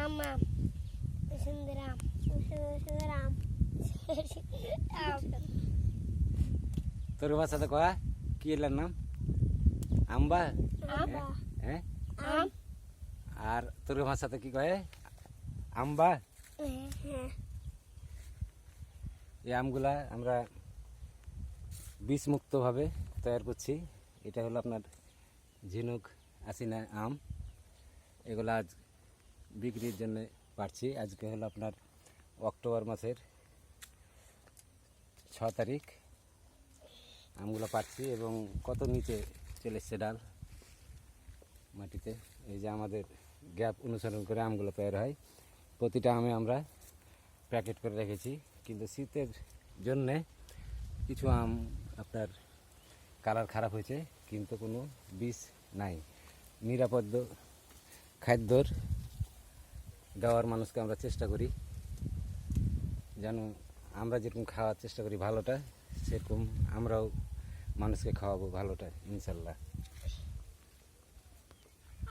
আম আম সুন্দর আম সুন্দর আম তোর ভাষাতে কয়া কি এলার নাম আম্বা হ্যাঁ আম আর তোর ভাষাতে কি কয়ে আম্বা এই আমগুলা আমরা বিষমুক্তভাবে তৈরি করছি। এটা হলো আপনার ঝিনুক আসিনা আম। এগুলো আজ বিক্রির জন্য পাচ্ছি। আজকে হলো আপনার অক্টোবর মাসের 6 তারিখ। আমগুলো পাচ্ছি এবং কত নিচে চলে এসছে ডাল মাটিতে। এই যে আমাদের গ্যাপ অনুসরণ করে আমগুলো তৈরি হয়। প্রতিটা আমে আমরা প্যাকেট করে রেখেছি, কিন্তু শীতের জন্যে কিছু আম আপনার কালার খারাপ হয়েছে, কিন্তু কোনো বিষ নাই। নিরাপদ খাদ্যর দেওয়ার মানুষকে আমরা চেষ্টা করি, যেন আমরা যেরকম খাওয়ার চেষ্টা করি ভালোটা, সেরকম আমরাও মানুষকে খাওয়াবো ভালোটা ইনশাল্লাহ।